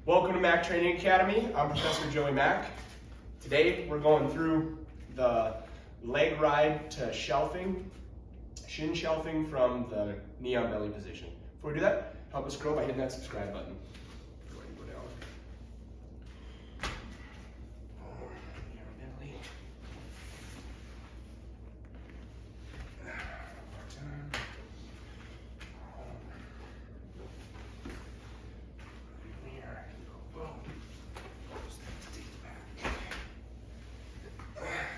Welcome to Mack Training Academy. I'm Professor Joey Mack. Today we're going through the leg ride to shelving, shin shelving from the knee on belly position. Before we do that, help us grow by hitting that subscribe button. Go ahead and go down. Knee on belly.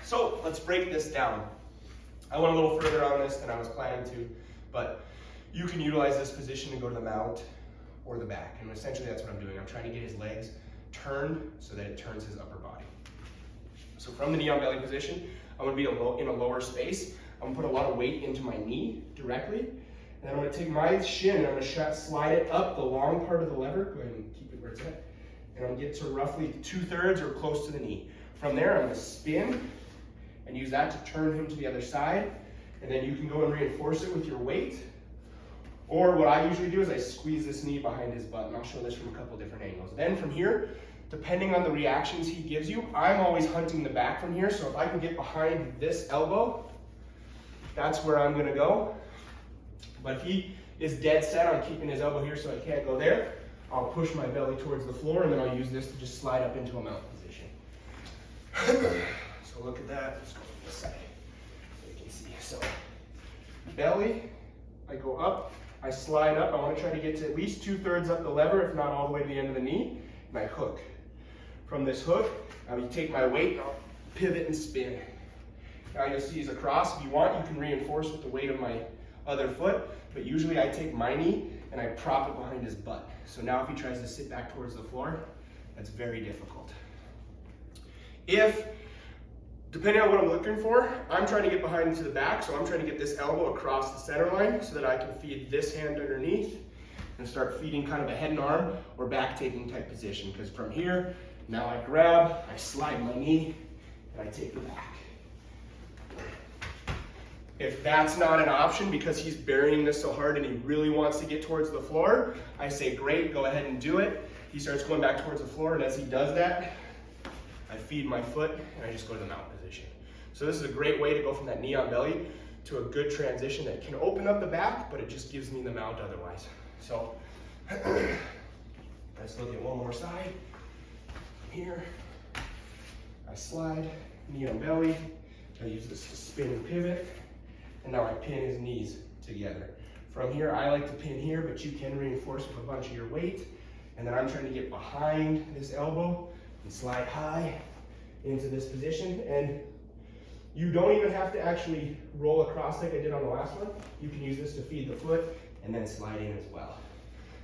So let's break this down. I went a little further on this than I was planning to, but you can utilize this position to go to the mount or the back. And essentially that's what I'm doing. I'm trying to get his legs turned so that it turns his upper body. So from the knee on belly position, I'm gonna be in a lower space. I'm gonna put a lot of weight into my knee directly. And then I'm gonna take my shin and I'm gonna slide it up the long part of the lever. Go ahead and keep it where it's at. And I'm gonna get to roughly 2/3 or close to the knee. From there, I'm gonna spin and use that to turn him to the other side. And then you can go and reinforce it with your weight. Or what I usually do is I squeeze this knee behind his butt, and I'll show this from a couple different angles. Then from here, depending on the reactions he gives you, I'm always hunting the back from here. So if I can get behind this elbow, that's where I'm gonna go. But if he is dead set on keeping his elbow here so I can't go there, I'll push my belly towards the floor, and then I'll use this to just slide up into a mount position. So look at that. Let's go to this side so you can see. So belly, I go up, I slide up. I want to try to get to at least 2/3 up the lever, if not all the way to the end of the knee, and I hook. From this hook, I take my weight and I'll pivot and spin. Now you'll see he's across. If you want, you can reinforce with the weight of my other foot, but usually I take my knee and I prop it behind his butt. So now if he tries to sit back towards the floor, that's very difficult. Depending on what I'm looking for, I'm trying to get behind to the back, so I'm trying to get this elbow across the center line so that I can feed this hand underneath and start feeding kind of a head and arm or back taking type position. Because from here, now I grab, I slide my knee, and I take the back. If that's not an option because he's burying this so hard and he really wants to get towards the floor, I say, great, go ahead and do it. He starts going back towards the floor, and as he does that, I feed my foot and I just go to the mount position. So this is a great way to go from that knee on belly to a good transition that can open up the back, but it just gives me the mount otherwise. So let's look at one more side. From here, I slide, knee on belly. I use this to spin and pivot. And now I pin his knees together. From here, I like to pin here, but you can reinforce with a bunch of your weight. And then I'm trying to get behind this elbow and slide high into this position. And you don't even have to actually roll across like I did on the last one. You can use this to feed the foot and then slide in as well.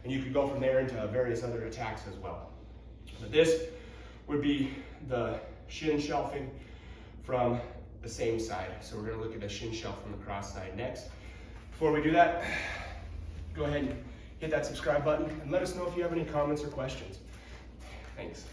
And you can go from there into various other attacks as well. But this would be the shin shelving from the same side. So we're gonna look at the shin shelf from the cross side next. Before we do that, go ahead and hit that subscribe button and let us know if you have any comments or questions. Thanks.